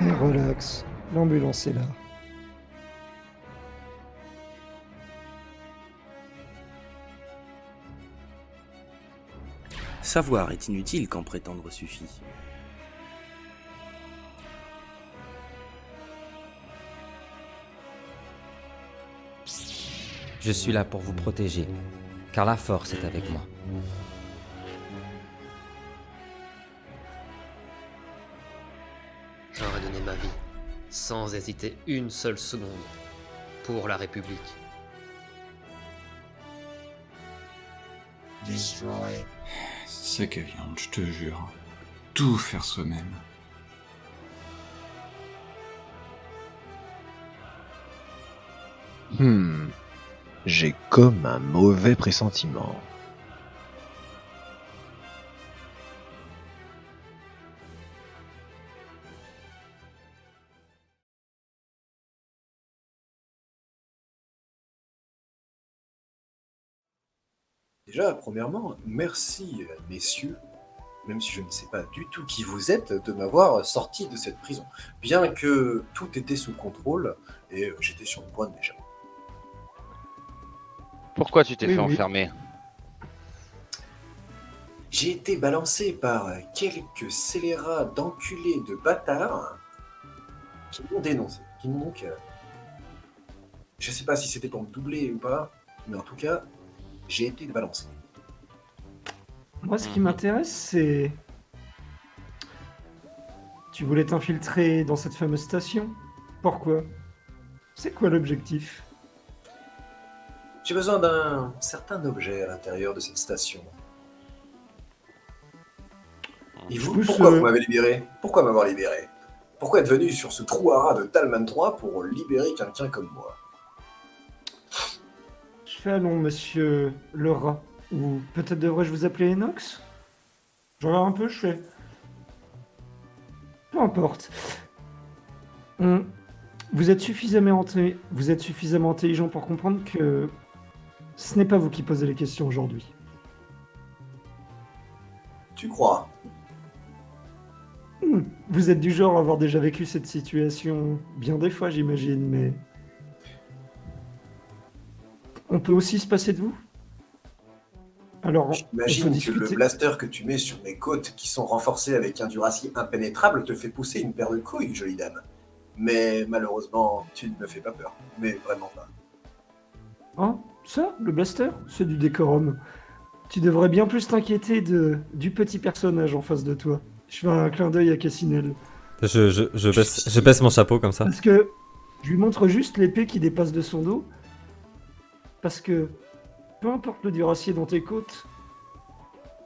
Et relax, l'ambulance est là. Savoir est inutile quand prétendre suffit. Je suis là pour vous protéger, car la force est avec moi. J'aurais donné ma vie, sans hésiter une seule seconde, pour la République. Sec à viande, je te jure. Tout faire soi-même. J'ai comme un mauvais pressentiment. Déjà, premièrement, merci, messieurs, même si je ne sais pas du tout qui vous êtes, de m'avoir sorti de cette prison. Bien que tout était sous contrôle et j'étais sur le point de m'échapper. Pourquoi tu t'es Oui, fait oui. enfermer? J'ai été balancé par quelques scélérats d'enculés de bâtards qui m'ont dénoncé. Qui m'ont donc. Je sais pas si c'était pour me doubler ou pas, mais en tout cas, j'ai été balancé. Moi, ce qui m'intéresse, c'est... Tu voulais t'infiltrer dans cette fameuse station? Pourquoi? C'est quoi l'objectif? J'ai besoin d'un certain objet à l'intérieur de cette station. Et vous, Plus, pourquoi vous m'avez libéré? Pourquoi m'avoir libéré? Pourquoi être venu sur ce trou à ras de Talman 3 pour libérer quelqu'un comme moi? Je fais allons, monsieur le rat. Ou peut-être devrais-je vous appeler Enox? Je regarde un peu, je fais... Peu importe. Vous êtes suffisamment intelligent pour comprendre que ce n'est pas vous qui posez les questions aujourd'hui. Tu crois? Vous êtes du genre à avoir déjà vécu cette situation bien des fois, j'imagine, mais... On peut aussi se passer de vous? Alors, on peut J'imagine que le discuter... blaster que tu mets sur mes côtes, qui sont renforcées avec un duracier impénétrable, te fait pousser une paire de couilles, jolie dame. Mais malheureusement, tu ne me fais pas peur. Mais vraiment pas. Hein? Ça, le blaster? C'est du décorum. Tu devrais bien plus t'inquiéter du petit personnage en face de toi. Je fais un clin d'œil à Cassinel. Je baisse mon chapeau comme ça. Parce que je lui montre juste l'épée qui dépasse de son dos. Parce que peu importe le duracier dans tes côtes,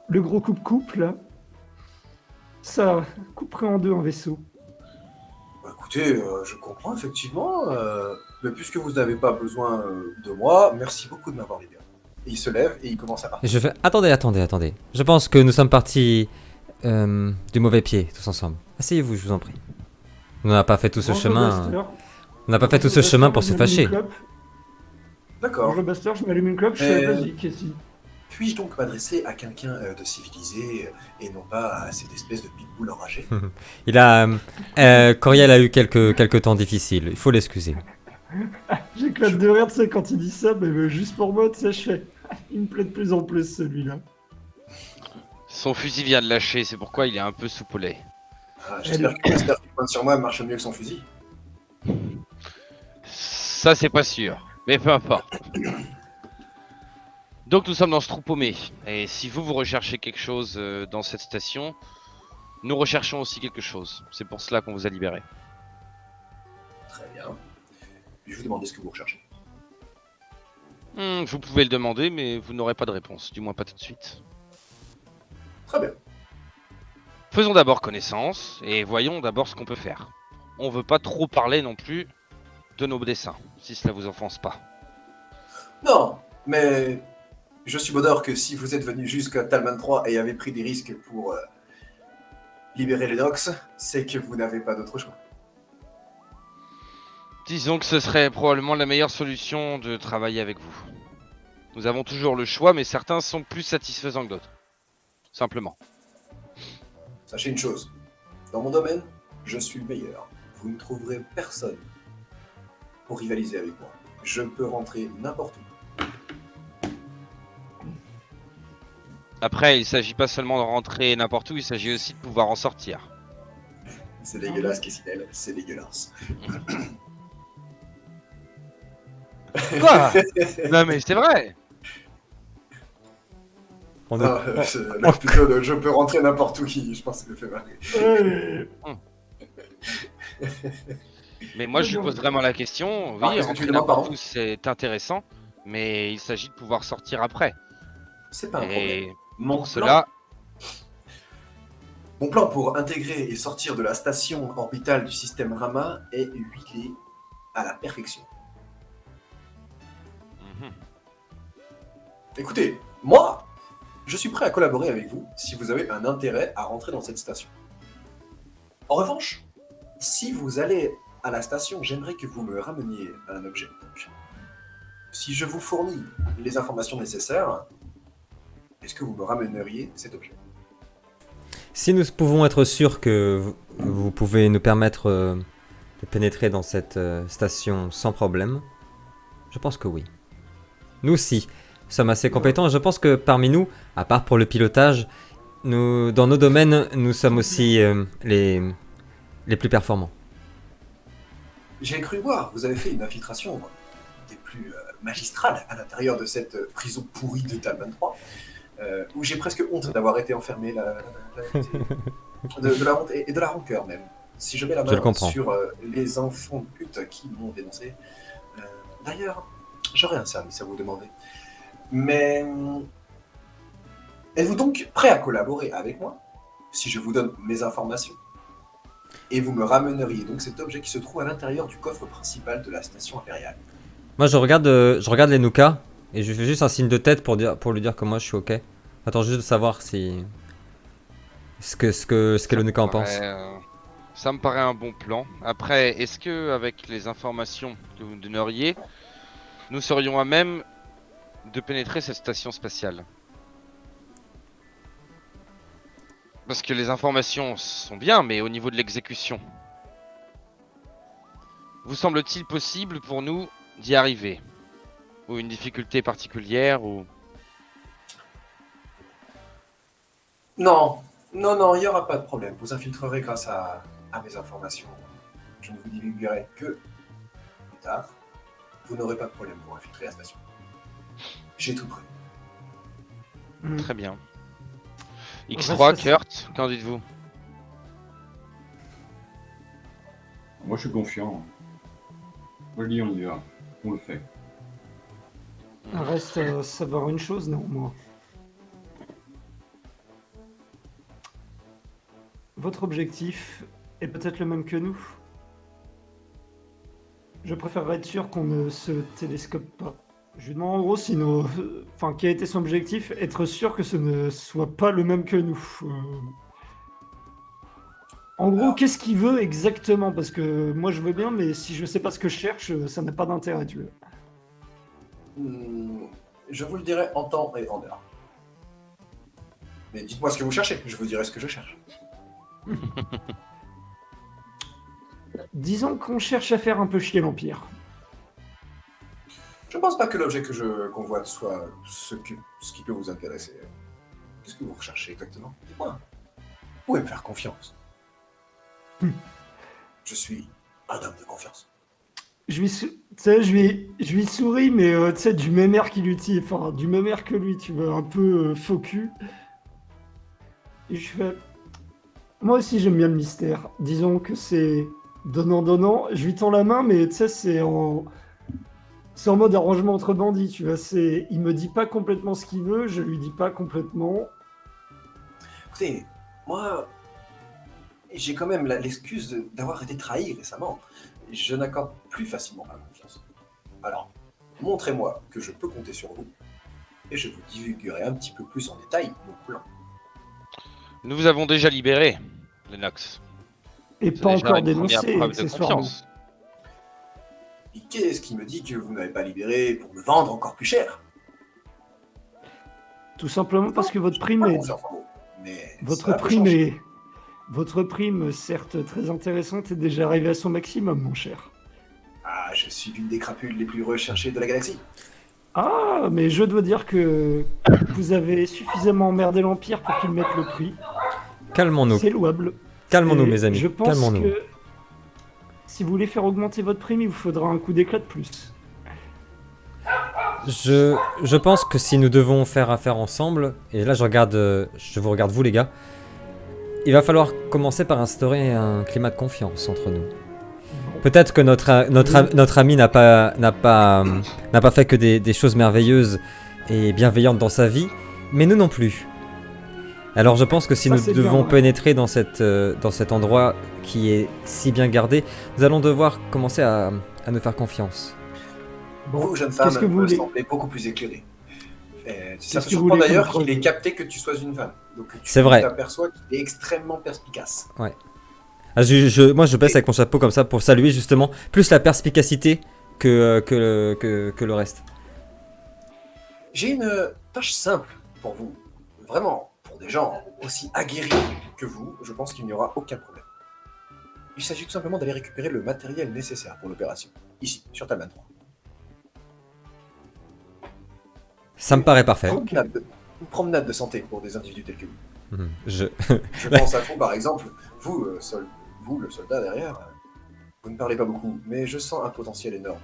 le gros coupe-coupe là, ça couperait en deux un vaisseau. Bah, écoutez, je comprends effectivement, mais puisque vous n'avez pas besoin de moi, merci beaucoup de m'avoir libéré. Et il se lève et il commence à Et partir. je fais... Attendez. Je pense que nous sommes partis du mauvais pied, tous ensemble. Asseyez-vous, je vous en prie. On n'a pas fait tout ce Range le chemin... blaster. On n'a pas fait tout Range ce le chemin blaster, pour je se m'allume une fâcher. clope. D'accord. Range le blaster, je m'allume une clope, je fais vas-y, Cassie. Puis-je donc m'adresser à quelqu'un de civilisé et non pas à cette espèce de pitbull enragé? Il a... Coriel a eu quelques temps difficiles, il faut l'excuser. J'éclate de rire, tu sais, quand il dit ça, mais juste pour moi, tu sais, je fais... Il me plaît de plus en plus, celui-là. Son fusil vient de lâcher, c'est pourquoi il est un peu soupolé. Ah, j'espère que le blaster qui pointe sur moi marche mieux que son fusil. Ça, c'est pas sûr, mais peu importe. Donc nous sommes dans ce trou paumé, et si vous recherchez quelque chose dans cette station, nous recherchons aussi quelque chose. C'est pour cela qu'on vous a libéré. Très bien. Je vous demandais ce que vous recherchez. Vous pouvez le demander, mais vous n'aurez pas de réponse, du moins pas tout de suite. Très bien. Faisons d'abord connaissance, et voyons d'abord ce qu'on peut faire. On veut pas trop parler non plus de nos dessins, si cela vous offense pas. Non, mais je suis bonheur que si vous êtes venu jusqu'à Talman 3 et avez pris des risques pour libérer les Nox, c'est que vous n'avez pas d'autre choix. Disons que ce serait probablement la meilleure solution de travailler avec vous. Nous avons toujours le choix, mais certains sont plus satisfaisants que d'autres. Simplement. Sachez une chose, dans mon domaine, je suis le meilleur. vous ne trouverez personne pour rivaliser avec moi. Je peux rentrer n'importe où. Après, il s'agit pas seulement de rentrer n'importe où, il s'agit aussi de pouvoir en sortir. C'est dégueulasse, Kessinel, c'est dégueulasse. Quoi? Non mais c'est vrai. On est- Là, plutôt, je peux rentrer n'importe où qui, je pense que ça me fait marrer. Mais moi, je lui pose vraiment la question. Ah, Oui, qu'est-ce que tu rentrer demandes, n'importe pardon où, c'est intéressant, mais il s'agit de pouvoir sortir après. C'est pas un problème. Et Mon pour cela, Mon plan pour intégrer et sortir de la station orbitale du système Rama est huilé à la perfection. mhm. Écoutez, moi, je suis prêt à collaborer avec vous si vous avez un intérêt à rentrer dans cette station. En revanche, si vous allez à la station, j'aimerais que vous me rameniez un objet. Donc, si je vous fournis les informations nécessaires, est-ce que vous me ramèneriez cet objet? Si nous pouvons être sûrs que vous pouvez nous permettre de pénétrer dans cette station sans problème, je pense que oui. Nous aussi sommes assez compétents. Je pense que parmi nous, à part pour le pilotage, dans nos domaines, nous sommes aussi les plus performants. J'ai cru voir, vous avez fait une infiltration des plus magistrales à l'intérieur de cette prison pourrie de Talman 3, où j'ai presque honte d'avoir été enfermé de la honte et de la rancœur même. Si je mets la Je le main comprends. sur les enfants de pute qui m'ont dénoncé. D'ailleurs, j'aurais un service à vous demander. Mais êtes-vous donc prêt à collaborer avec moi si je vous donne mes informations? Et vous me ramèneriez donc cet objet qui se trouve à l'intérieur du coffre principal de la station impériale. Moi, je regarde les Nuka et je fais juste un signe de tête pour lui dire que moi, je suis ok. Attends juste de savoir si ce que le Nuka en pense. Ça me paraît un bon plan. Après, est-ce que avec les informations que vous me donneriez, nous serions à même de pénétrer cette station spatiale? Parce que les informations sont bien, mais au niveau de l'exécution, vous semble-t-il possible pour nous d'y arriver? Ou une difficulté particulière ou... Non, il n'y aura pas de problème. Vous infiltrerez grâce à mes informations. Je ne vous divulguerai que plus tard. Vous n'aurez pas de problème pour infiltrer la station. J'ai tout prêt. Très bien. Reste X3, facile. Kurt, qu'en dites-vous? Moi, je suis confiant. Moi, je dis, on y va. On le fait. Reste à savoir une chose, non, moi. Votre objectif est peut-être le même que nous. Je préférerais être sûr qu'on ne se télescope pas. Je lui demande en gros si quel a été son objectif, être sûr que ce ne soit pas le même que nous. En gros, qu'est-ce qu'il veut exactement? Parce que moi je veux bien, mais si je sais pas ce que je cherche, ça n'a pas d'intérêt, tu vois. Je vous le dirai en temps et en heure. Mais dites-moi ce que vous cherchez, je vous dirai ce que je cherche. Disons qu'on cherche à faire un peu chier l'Empire. Je ne pense pas que l'objet que je convoite soit ce qui peut vous intéresser. Qu'est-ce que vous recherchez exactement? Dites-moi. Vous pouvez me faire confiance. Je suis un homme de confiance. Je lui souris, mais tu sais, du même air qu'il utilise, enfin, du même air que lui, tu vois, un peu faux cul. Et je fais... Moi aussi, j'aime bien le mystère. Disons que c'est donnant-donnant. Je lui tends la main, mais tu sais, c'est en mode arrangement entre bandits, tu vois. Il me dit pas complètement ce qu'il veut, je lui dis pas complètement. Écoutez, moi, j'ai quand même l'excuse d'avoir été trahi récemment. Je n'accorde plus facilement ma confiance. Alors, montrez-moi que je peux compter sur vous, et je vous divulguerai un petit peu plus en détail mon plan. Nous vous avons déjà libéré, Lennox. Et C'est pas déjà encore une première dénoncé, preuve de accessoirement. confiance. Et qu'est-ce qui me dit que vous n'avez pas libéré pour me vendre encore plus cher? Tout simplement parce que votre J'ai prime pas est... confiance en vous, mais Votre ça peut prime changer. Votre prime, certes très intéressante, est déjà arrivée à son maximum, mon cher. Ah, je suis l'une des crapules les plus recherchées de la galaxie. Ah, mais je dois dire que vous avez suffisamment emmerdé l'Empire pour qu'il mette le prix. Calmons-nous. C'est louable. Calmons-nous, Et mes amis. Je pense Calmons-nous. que si vous voulez faire augmenter votre prime, il vous faudra un coup d'éclat de plus. Je pense que si nous devons faire affaire ensemble, et là je vous regarde vous les gars, il va falloir commencer par instaurer un climat de confiance entre nous. Peut-être que notre ami n'a pas fait que des choses merveilleuses et bienveillantes dans sa vie, mais nous non plus. Alors je pense que si Ça, nous c'est devons bien, ouais. pénétrer dans cet endroit qui est si bien gardé, nous allons devoir commencer à nous faire confiance. Vous, jeune femme, qu'est-ce que vous me voulez semblez beaucoup plus éclairée. Ça Qu'est-ce me que vous surprend voulez d'ailleurs comme qu'il ait preuve capté que tu sois une femme. Donc tu C'est vrai. t'aperçois qu'il est extrêmement perspicace. Ah, moi je baisse avec mon chapeau comme ça pour saluer justement plus la perspicacité que le reste. J'ai une tâche simple pour vous. Vraiment, pour des gens aussi aguerris que vous, je pense qu'il n'y aura aucun problème. Il s'agit tout simplement d'aller récupérer le matériel nécessaire pour l'opération. Ici, sur Talman 3. Ça me paraît parfait. Une promenade de santé pour des individus tels que vous. Je... Je pense à vous, par exemple. Vous, le soldat derrière, vous ne parlez pas beaucoup, mais je sens un potentiel énorme.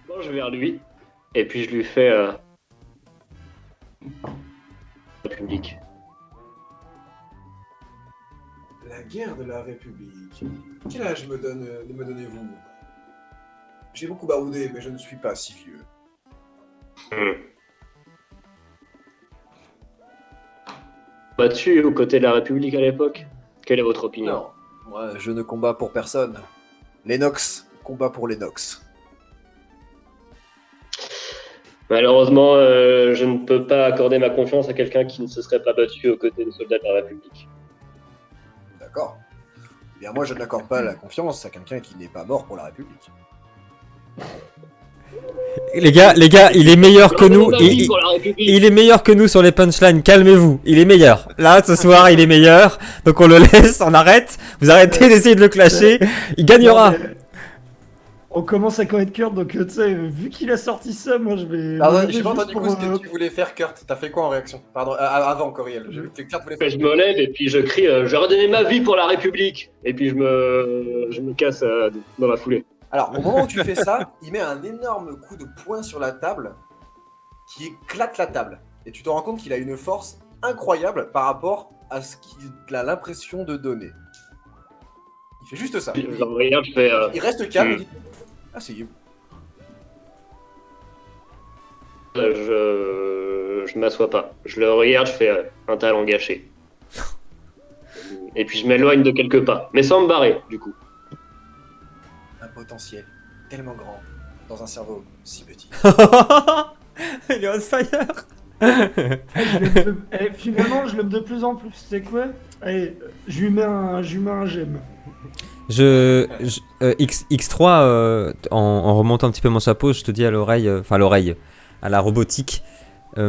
Bon, je vais vers lui, et puis je lui fais... République. La guerre de la République. Quel âge me donnez-vous? J'ai beaucoup baroudé, mais je ne suis pas si vieux. Battu aux côtés de la République à l'époque. Quelle est votre opinion? Non, moi je ne combats pour personne. Lennox combat pour Lennox. Malheureusement, je ne peux pas accorder ma confiance à quelqu'un qui ne se serait pas battu aux côtés des soldats de la République. D'accord. Eh bien moi je n'accorde pas la confiance à quelqu'un qui n'est pas mort pour la République. Les gars, il est meilleur que nous. Ma vie pour la République. Il est meilleur que nous sur les punchlines. Calmez-vous. Il est meilleur. Là, ce soir, il est meilleur. Donc on le laisse, on arrête. Vous arrêtez d'essayer de le clasher. Il gagnera. Non, mais on commence à connaître Kurt, donc tu sais, vu qu'il a sorti ça, moi je vais. Pardon, je vais j'ai pas juste entendu pour, ce que tu voulais faire, Kurt. T'as fait quoi en réaction? Pardon, avant Coriel. J'ai vu que Kurt voulait faire. Je me lève et puis je crie j'aurais donné ma vie pour la République. Et puis je me casse dans la foulée. Alors, au moment où tu fais ça, il met un énorme coup de poing sur la table qui éclate la table. Et tu te rends compte qu'il a une force incroyable par rapport à ce qu'il a l'impression de donner. Il fait juste ça. Puis, je regarde, je fais Il reste calme. Il dit, asseyez-vous. je m'assois pas. Je le regarde, je fais un talent gâché. Et puis je m'éloigne de quelques pas, mais sans me barrer du coup. Un potentiel tellement grand dans un cerveau si petit. Il est on fire. Finalement, je l'aime de plus en plus. C'est quoi? Allez, je lui mets un j'aime. X3, en remontant un petit peu mon chapeau, je te dis à l'oreille, à la robotique,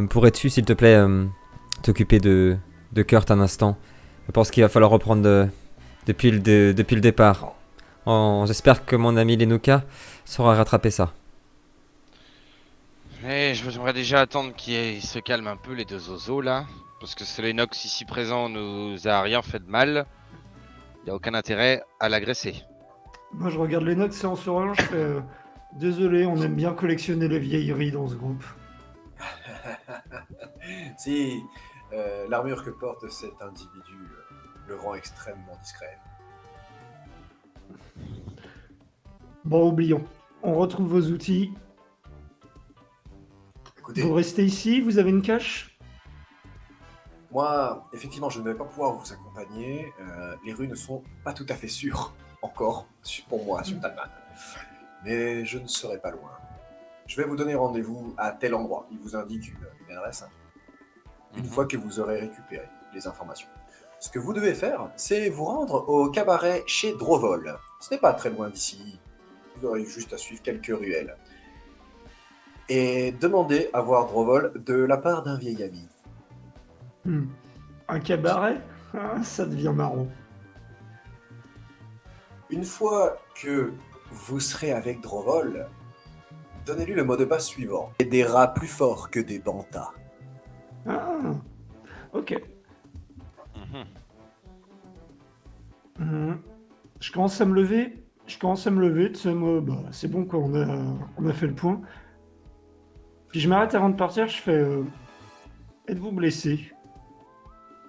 pourrais-tu, s'il te plaît, t'occuper de Kurt un instant? Je pense qu'il va falloir reprendre depuis le départ. J'espère que mon ami Lenuka saura rattraper ça. J'aimerais déjà attendre qu'il se calme un peu les deux oiseaux là. Parce que ce Lennox ici présent nous a rien fait de mal. Il n'y a aucun intérêt à l'agresser. Moi, je regarde les notes, c'est en souriant, je fais désolé, on aime bien collectionner les vieilleries dans ce groupe. Si l'armure que porte cet individu le rend extrêmement discret. Bon, oublions. On retrouve vos outils. Écoutez, Vous restez ici, vous avez une cache? moi, effectivement, je ne vais pas pouvoir vous accompagner. Les rues ne sont pas tout à fait sûres, encore, pour moi, sur Talman. Mais je ne serai pas loin. Je vais vous donner rendez-vous à tel endroit. Il vous indique une adresse. Une fois que vous aurez récupéré les informations. Ce que vous devez faire, c'est vous rendre au cabaret chez Drovol. Ce n'est pas très loin d'ici. Vous aurez juste à suivre quelques ruelles. Et demander à voir Drovol de la part d'un vieil ami. Un cabaret? Ah, ça devient marrant. Une fois que vous serez avec Drovol, donnez-lui le mot de passe suivant. Et des rats plus forts que des bantas. Ah, ok. Mhm. Je commence à me lever. Tu sais, moi, bah, c'est bon, quoi, on a fait le point. Puis je m'arrête avant de partir, je fais... Êtes-vous blessé?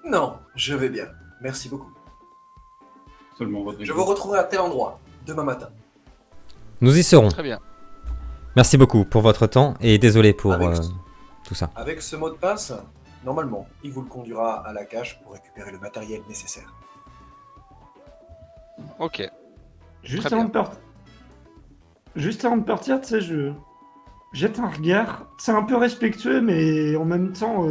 Non, je vais bien. Merci beaucoup. Seulement Rodrigo. Je vous retrouverai à tel endroit, demain matin. Nous y serons. Très bien. Merci beaucoup pour votre temps et désolé pour Avec- tout ça. Avec ce mot de passe, normalement, il vous le conduira à la cache pour récupérer le matériel nécessaire. Ok. Juste Très avant, Juste avant de partir, tu sais, je jette un regard. C'est un peu respectueux, mais en même temps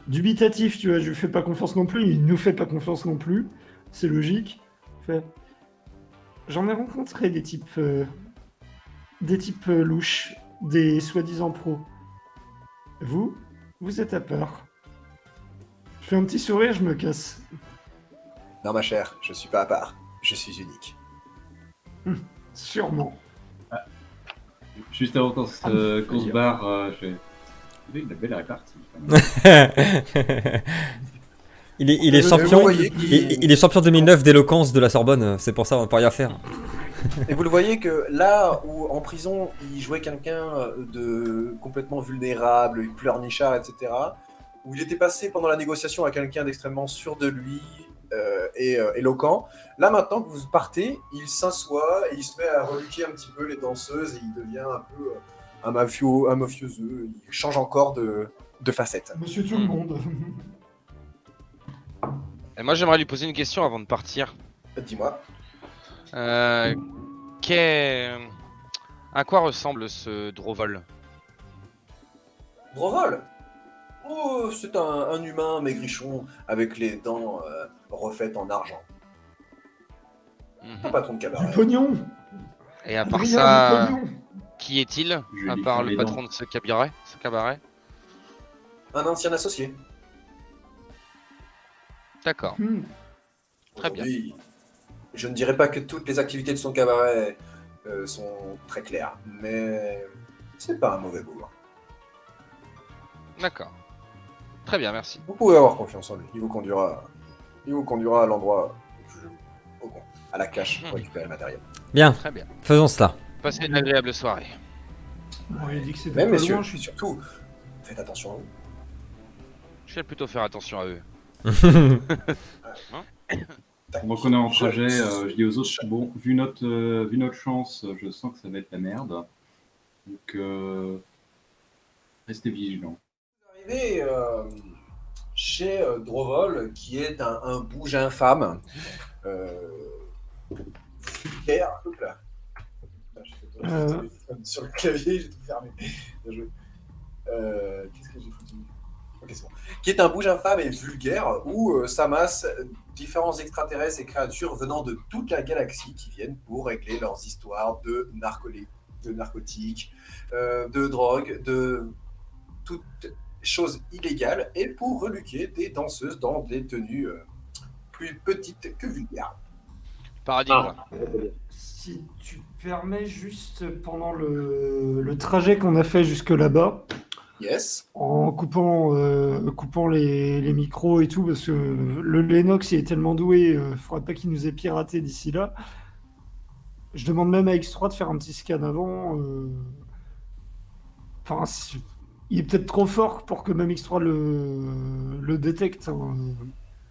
dubitatif, tu vois. Je lui fais pas confiance non plus, il nous fait pas confiance non plus. C'est logique. Fait, j'en ai rencontré des types louches, des soi-disant pros. Vous êtes à part. Je fais un petit sourire, je me casse. Non, ma chère, je suis pas à part. Je suis unique. Sûrement. Juste avant qu'on Ah, me qu'on se dire. barre, je fais... Vous avez une belle répartie. Il est Vous champion. voyez qu'il- Il est champion 2009 d'éloquence de la Sorbonne. C'est pour ça on peut rien faire. Et vous le voyez que là où en prison il jouait quelqu'un de complètement vulnérable, pleurnichard, etc., où il était passé pendant la négociation à quelqu'un d'extrêmement sûr de lui et éloquent, là maintenant que vous partez, il s'assoit et il se met à reluquer un petit peu les danseuses et il devient un peu un mafieux, il change encore de facette. Monsieur tout le monde. Et moi, j'aimerais lui poser une question avant de partir. Dis-moi. À quoi ressemble ce Drovol? Drovol. Oh, c'est un humain maigrichon avec les dents refaites en argent. Un Mhm. patron de Du cabaret. pognon. Et à part Adrien, ça, du pognon. qui est-il? Je À lui part fais le les patron dents. de ce cabaret? Un ancien associé. D'accord. Très bien. Aujourd'hui, je ne dirais pas que toutes les activités de son cabaret sont très claires, mais c'est pas un mauvais boulot. D'accord. Très bien, merci. Vous pouvez avoir confiance en lui. Il vous conduira à l'endroit, à la cache pour récupérer le matériel. Bien, Très bien. faisons cela. Passez une agréable soirée. Bon, il a dit que c'était Même pas messieurs, loin, je suis surtout, faites attention à vous. Je vais plutôt faire attention à eux. Moi qu'on est en trajet, Je- je dis aux autres, bon, vu notre chance, je sens que ça va être la merde. Donc, restez vigilants. Vous arrivez chez Drovol, qui est un bouge infâme. Vulgaire. Hop là. Sur le clavier, j'ai tout fermé. Bien joué. Qu'est-ce que j'ai foutu? Ok, c'est bon. Qui est un bouge infâme et vulgaire où s'amassent différents extraterrestres et créatures venant de toute la galaxie qui viennent pour régler leurs histoires de narcotiques, de drogue, de toutes choses illégales et pour reluquer des danseuses dans des tenues plus petites que vulgaires. Paradis, Ah. quoi. Si tu permets, juste pendant le trajet qu'on a fait jusque là-bas, Yes. en coupant les micros et tout, parce que le Lennox il est tellement doué, faudrait pas qu'il nous ait piraté d'ici là. Je demande même à X3 de faire un petit scan avant. Enfin, il est peut-être trop fort pour que même X3 le détecte. Hein.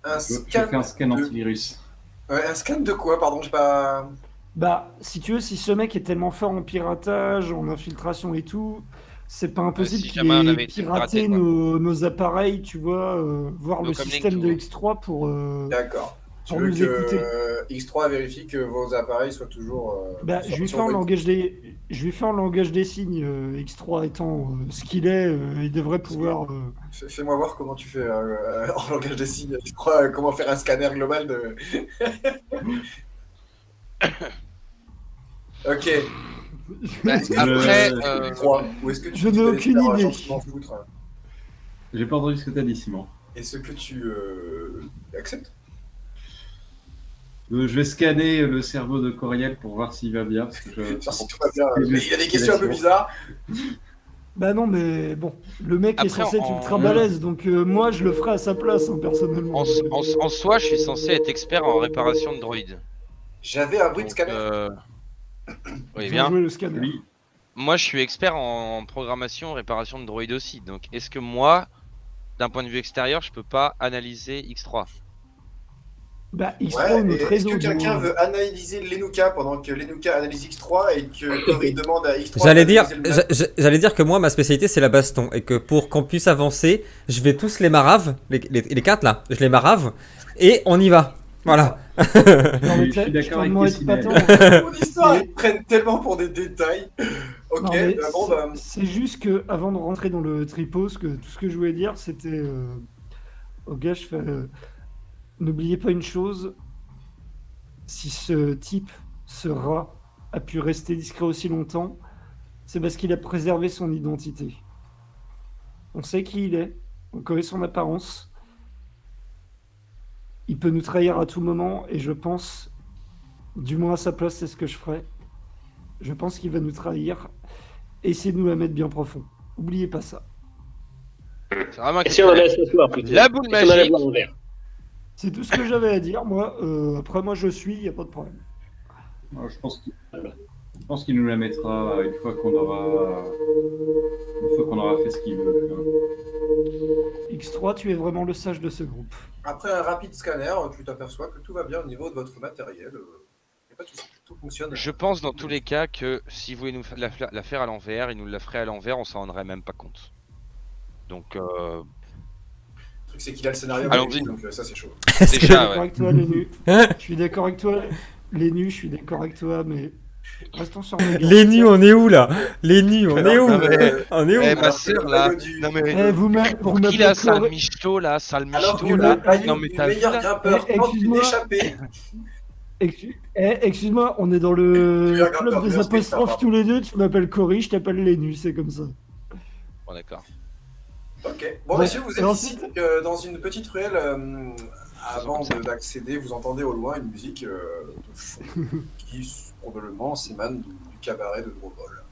Un Je fais un scan de- antivirus. Ouais, un scan de quoi? Pardon, j'ai pas. Bah, si tu veux, si ce mec est tellement fort en piratage, en infiltration et tout, c'est pas impossible si qu'il jamais on ait avait été piraté piraté, quoi. nos appareils, tu vois, voir Nos le comlinks, système tu de vois. X3 pour D'accord. Tu pour veux nous que écouter. X3 vérifie que vos appareils soient toujours. Bah, je lui fais en langage des signes, X3 étant ce qu'il est, il devrait pouvoir. Fais-moi voir comment tu fais en langage des signes. X3, comment faire un scanner global de. Ok. Bah, Est-ce que après, tu- X3, ou est-ce que tu Je n'ai vas aucune faire, idée. gentiment foutre J'ai pas entendu ce que t'as dit, Simon. Est-ce que tu acceptes? Je vais scanner le cerveau de Coriel pour voir s'il va bien. Parce que Genre, si tout va bien. Mais il y a des questions un peu bizarres. Bah non, mais bon, le mec est Après, censé être ultra balèze, donc moi je le ferai à sa place, hein, personnellement. En soi, je suis censé être expert en réparation de droïdes. J'avais un bruit de Donc, scanner. oui, Bien bien. joué le scanner. Oui. Moi, je suis expert en programmation, réparation de droïdes aussi. Donc, est-ce que moi, d'un point de vue extérieur, je peux pas analyser X3? Bah, X3 Ouais, ou et notre est-ce réseau. que du quelqu'un moins. veut analyser l'Enuka pendant que l'Enuka analyse X3 et que Cory demande à X3 J'allais dire, d'analyser le map? j'allais dire que moi, ma spécialité, c'est la baston. Et que pour qu'on puisse avancer, je vais tous les marave, les 4 là, je les marave, et on y va. Voilà. Non, mais Je suis d'accord avec tellement être Cassinel. patent. Mon histoire, ils prennent tellement pour des détails. Ok, Non, mais bon bah. c'est juste que avant de rentrer dans le tripos, tout ce que je voulais dire, c'était au gars, je fais, n'oubliez pas une chose, si ce type, ce rat, a pu rester discret aussi longtemps, c'est parce qu'il a préservé son identité. On sait qui il est, on connaît son apparence. Il peut nous trahir à tout moment, et je pense, du moins à sa place, c'est ce que je ferais. Je pense qu'il va nous trahir. Essayez de nous la mettre bien profond. Oubliez pas ça. C'est vraiment Et si on allait s'asseoir plutôt? La boule Et si on allait magique. boire un verre? C'est tout ce que j'avais à dire, moi. Après, moi, je suis, il n'y a pas de problème. Alors, je pense qu'il nous la mettra une fois qu'on aura fait ce qu'il veut. X3, tu es vraiment le sage de ce groupe. Après un rapide scanner, tu t'aperçois que tout va bien au niveau de votre matériel. Y a pas de souci, tout fonctionne. Je pense dans tous les cas que si vous voulez nous la faire à l'envers, il nous la ferait à l'envers, on s'en rendrait même pas compte. Donc, Le truc, c'est qu'il a le scénario, Allons-y. donc ça, c'est chaud. Je suis déjà, d'accord ouais. avec toi, les nus. Hein? Je suis d'accord avec toi, les nus. Je suis d'accord avec toi, mais restons sur nos Les nus, on est où là? Les nus, on est où? Non, mais- On est où? Eh, ma sœur là. Non mais. vous Pour qui là, sale michto là, sale Alors que michto le là. Bayou Non mais du t'as vu meilleur là? grimpeur Eh, tente une excuse-moi. échappée. Excuse-moi, on est dans le Tu as club gardé des un apostrophes spectacle, tous les deux. Tu m'appelles Cory, je t'appelle les nus, c'est comme ça. Bon d'accord. Ok. Bon, Ouais. messieurs, vous Et êtes ensuite- ici dans une petite ruelle. Avant comme ça. d'accéder, vous entendez au loin une musique de fond qui probablement s'émane du cabaret de Drobol.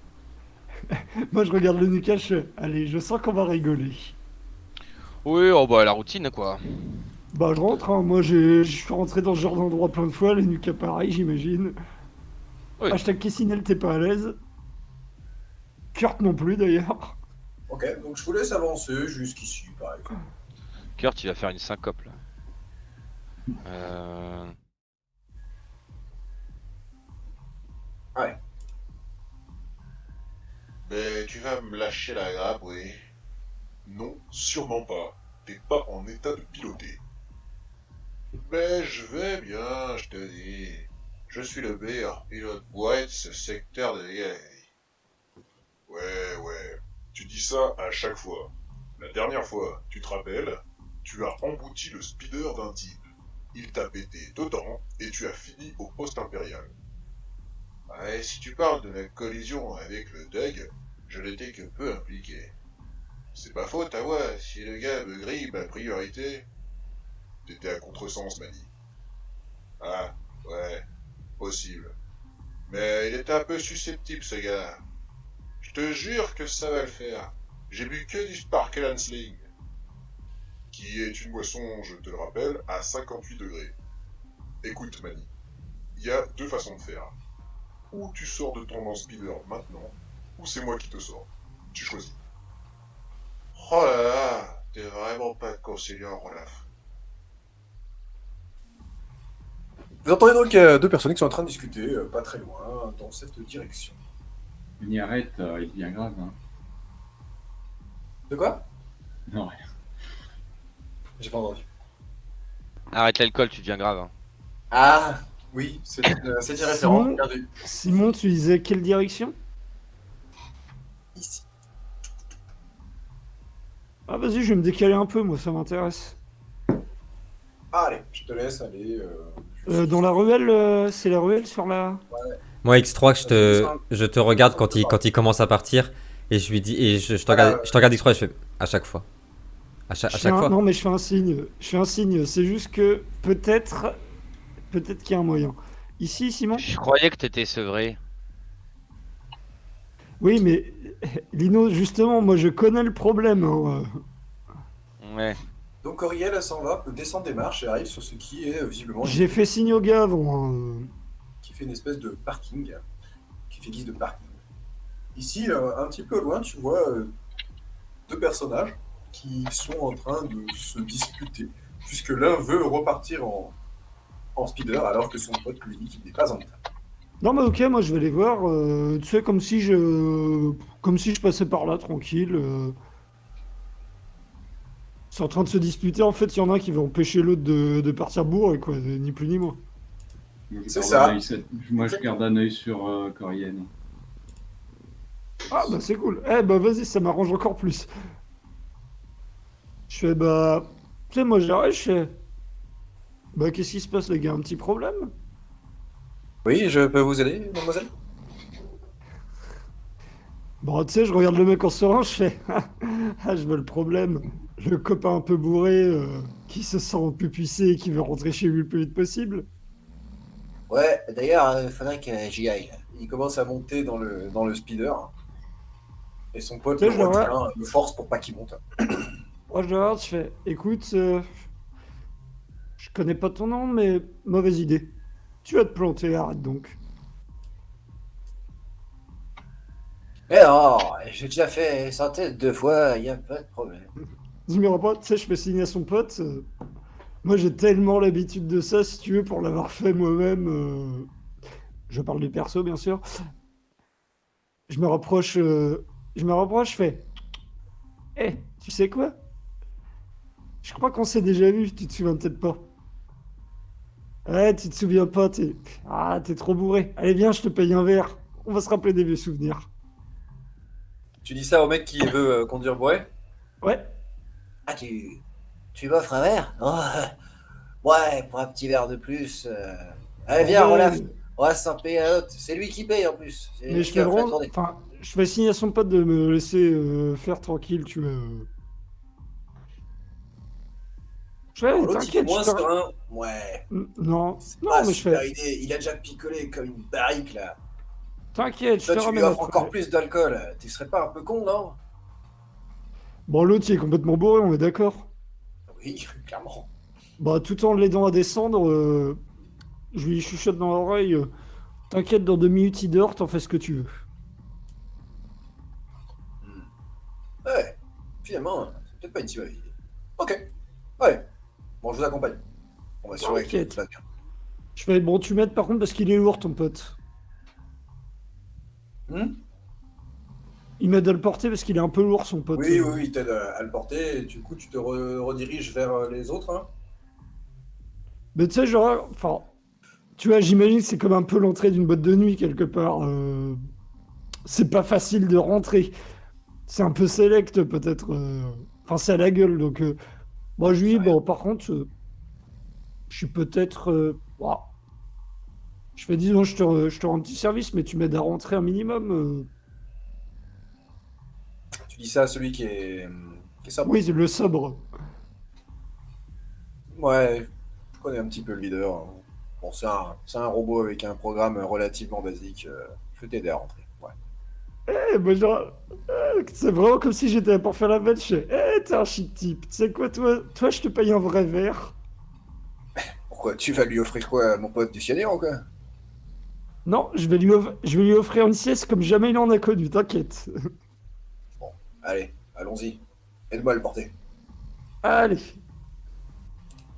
Moi, je regarde le Nuka, je fais, allez, je sens qu'on va rigoler. Oui, oh bah la routine quoi. Bah, je rentre, hein. Moi, je suis rentré dans ce genre d'endroit plein de fois, les Nuka pareil, j'imagine. Oui. Hashtag Kessinel, t'es pas à l'aise. Kurt non plus, d'ailleurs. Ok, donc je vous laisse avancer jusqu'ici, pareil. Kurt il va faire une syncope là. Ouais. Mais tu vas me lâcher la grappe, oui. Non, sûrement pas. T'es pas en état de piloter. Mais je vais bien, je te dis. Je suis le meilleur pilote bois de ce secteur de guerre. Ouais, tu dis ça à chaque fois. La dernière fois, tu te rappelles, tu as embouti le speeder d'un type. Il t'a pété dedans et tu as fini au poste impérial. Ouais, si tu parles de la collision avec le Doug, je n'étais que peu impliqué. C'est pas faute à moi, si le gars me grille ma priorité. T'étais à contresens, Manny. Ah, ouais, possible. Mais il était un peu susceptible, ce gars. Je te jure que ça va le faire. J'ai bu que du Sparkle and Sling. Qui est une boisson, je te le rappelle, à 58 degrés. Écoute, Manny, il y a deux façons de faire. Ou tu sors de ton speeder maintenant, ou c'est moi qui te sors. Tu choisis. Oh là là, t'es vraiment pas conciliant, Olaf. Vous entendez donc deux personnes qui sont en train de discuter, pas très loin, dans cette direction. On y arrête, il devient grave. Hein. De quoi? Non, rien. J'ai pas entendu. Arrête l'alcool, tu deviens grave. Hein. Ah, oui, c'est irréférent. Simon, Regardez. Simon, tu disais quelle direction? Ici. Ah, vas-y, je vais me décaler un peu, moi, ça m'intéresse. Ah, allez, je te laisse aller. Dans la ruelle, c'est la ruelle sur la... Moi, X3, je te regarde quand il commence à partir et je lui dis, et je te regarde X3 et je fais à chaque fois. À chaque Je fais fois. Non, mais je fais un signe. Je fais un signe. C'est juste que peut-être qu'il y a un moyen. Ici, Simon? Je croyais que t'étais sevré. Oui, mais Lino, justement, moi je connais le problème, hein. Ouais. Donc Auriel, elle s'en va, descend des marches et arrive sur ce qui est visiblement... J'ai fait signe au gars avant, hein. Qui fait une espèce de parking, qui fait guise de parking. Ici, un petit peu loin, tu vois deux personnages qui sont en train de se disputer, puisque l'un veut repartir en speeder, alors que son pote lui dit qu'il n'est pas en état. Non, mais ok, moi je vais les voir. Tu sais, comme si je passais par là tranquille. Ils sont en train de se disputer. En fait, il y en a un qui veut empêcher l'autre de partir bourré, quoi. Ni plus ni moins. C'est ça. Moi, je garde un œil sur Corienne. Ah, bah c'est cool. Eh, bah vas-y, ça m'arrange encore plus. Je fais, bah. Tu sais, moi j'arrête, je fais. Bah, qu'est-ce qui se passe, les gars? Un petit problème? Oui, je peux vous aider, mademoiselle? Bon, tu sais, je regarde le mec en serein, je fais. Ah, je vois le problème. Le copain un peu bourré qui se sent pupissé et qui veut rentrer chez lui le plus vite possible. Ouais, d'ailleurs, il faudrait que j'y aille. Il commence à monter dans le speeder. Et son pote Tu sais, le je le retient, le force pour pas qu'il monte. Moi, je le regarde, je fais. Écoute, je connais pas ton nom, mais mauvaise idée. Tu vas te planter, arrête donc. Mais non, j'ai déjà fait sans tête 2 fois, y a pas de problème. Numéro pas, tu sais, je fais signer à son pote. Moi, j'ai tellement l'habitude de ça, si tu veux, pour l'avoir fait moi-même. Je parle du perso, bien sûr. Je me rapproche, je fais. Eh, tu sais quoi? Je crois qu'on s'est déjà vu, tu te souviens peut-être pas. Ouais, tu te souviens pas, t'es trop bourré. Allez, viens, je te paye un verre. On va se rappeler des vieux souvenirs. Tu dis ça au mec qui veut conduire bourré? Ouais. Ah, tu m'offres un verre? Oh, ouais, pour un petit verre de plus. Allez, viens, on va s'en payer un autre. C'est lui qui paye en plus. C'est Mais lui je qui fais a fait vraiment... tourner. Enfin, je fais signer à son pote de me laisser faire tranquille, tu vois. Je fais, L'autre, il est t'inquiète, moins je te... serein. Ouais. Non, C'est non, pas mais je super fais... idée. Il a déjà picolé comme une barrique, là. T'inquiète, je Toi, te tu lui ramène offres après. encore plus d'alcool. Tu serais pas un peu con, non? Bon, l'autre, il est complètement bourré, on est d'accord. Oui, clairement. Bah, tout en l'aidant à descendre, je lui chuchote dans l'oreille. T'inquiète, dans 2 minutes, il dort, t'en fais ce que tu veux. Ouais. Finalement, c'est peut-être pas une si mauvaise idée. Ok. Ouais. Bon, je vous accompagne. On va assurer que T'inquiète. tout va bien. Je fais, bon, tu m'aides par contre parce qu'il est lourd, ton pote. Il m'aide à le porter parce qu'il est un peu lourd, son pote. Oui, il t'aide à le porter. Et du coup, tu te rediriges vers les autres, hein? Mais tu sais, genre, enfin, tu vois, j'imagine que c'est comme un peu l'entrée d'une boîte de nuit quelque part. C'est pas facile de rentrer. C'est un peu select peut-être. Enfin, c'est à la gueule. Donc, bon, je lui dis, bon, par contre, je suis peut-être. Ouah. Je fais, disons, je te rends un petit service, mais tu m'aides à rentrer un minimum. Tu dis ça à celui qui est sobre. Oui, c'est le sobre. Ouais, je connais un petit peu le leader, hein. Bon, c'est un robot avec un programme relativement basique. Je vais t'aider à rentrer. Ouais. Eh, moi, genre, c'est vraiment comme si j'étais là pour faire la bête. Je fais, eh, t'es un shit type. Tu sais quoi, toi, je te paye un vrai verre. Pourquoi? Tu vas lui offrir quoi, mon pote, du cyanure ou quoi? Non, je vais lui offrir une sieste comme jamais il en a connu, t'inquiète. Bon, allez, allons-y. Aide-moi à le porter. Allez.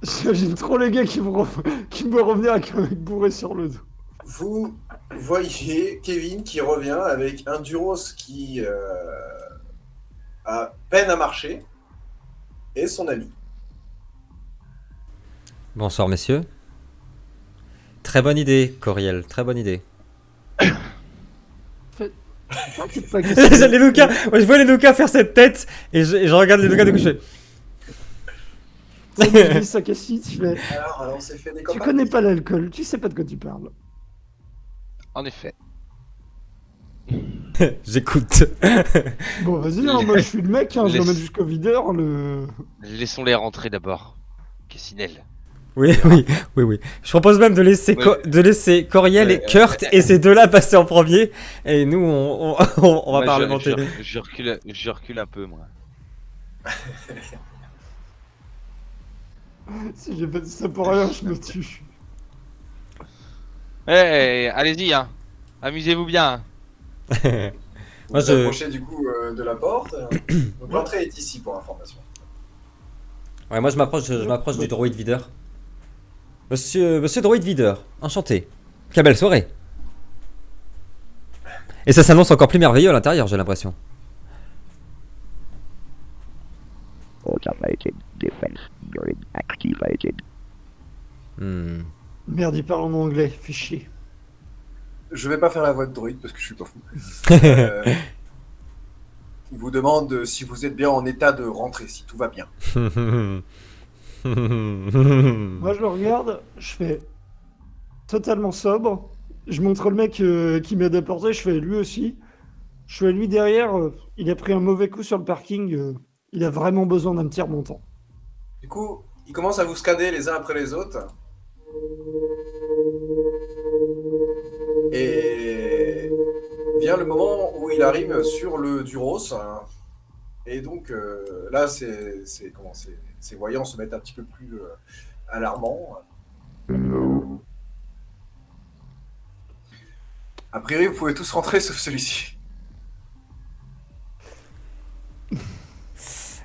J'imagine trop les gars qui me revenir avec un mec bourré sur le dos. Vous voyez Kevin qui revient avec un Duros qui a peine à marcher et son ami. Bonsoir, messieurs. Très bonne idée, Coriel, très bonne idée. T'inquiète pas que Les Luca, moi, je vois les Luca faire cette tête et je regarde les Luca du coup je fais. je dis ça Cassie, tu fais. Alors, on s'est fait des Tu copains. connais pas l'alcool, tu sais pas de quoi tu parles. En effet. J'écoute. Bon, vas-y, hein, moi je suis le mec, hein, je Laisse- l'emmène jusqu'au videur. Laissons-les rentrer d'abord. Cassinelle. Oui, oui, oui, oui. Je propose même de laisser, de laisser Coriel et Kurt et ces deux-là passer en premier. Et nous, on va Moi, parlementer. je recule un peu, moi. Si j'ai pas dit ça pour rien, je me tue. Allez-y, hein. Amusez-vous bien. Vous Moi, vous approchez du coup de la porte. Donc l'entrée est ici pour information. Ouais, moi je m'approche du droïde videur. Monsieur droïde videur, enchanté. Quelle belle soirée. Et ça s'annonce encore plus merveilleux à l'intérieur, j'ai l'impression. Automated defense unit activated. Merde, il parle en anglais, fais chier. Je vais pas faire la voix de droïde parce que je suis pas fou. Il vous demande si vous êtes bien en état de rentrer, si tout va bien. Moi je le regarde, je fais totalement sobre. Je montre le mec qui m'aide à porter, je fais lui aussi. Je fais lui derrière, il a pris un mauvais coup sur le parking, il a vraiment besoin d'un petit remontant. Du coup, il commence à vous scanner les uns après les autres. Et vient le moment où il arrive sur le Duros. Hein. Et donc là, ces voyants se mettent un petit peu plus alarmants. A priori, vous pouvez tous rentrer sauf celui-ci.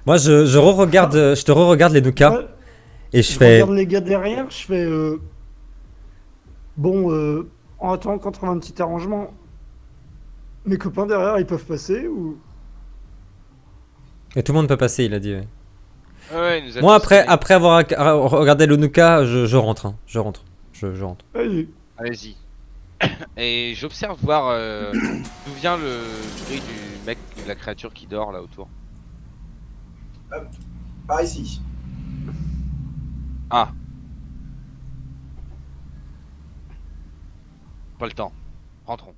Moi je re-regarde, je te re-regarde les Nuka. Ouais, Et je je fais. regarde les gars derrière, je fais bon, en attendant qu'on trouve un petit arrangement, mes copains derrière ils peuvent passer ou. Et tout le monde peut passer, il a dit. Ouais. Ouais, il nous a Moi tous scanné. après avoir regardé le Nuka, je rentre. Hein. Je rentre. Vas-y. Allez-y. Et j'observe voir d'où vient le bruit du mec, de la créature qui dort là autour. Par ici. Ah. Pas le temps. Rentrons.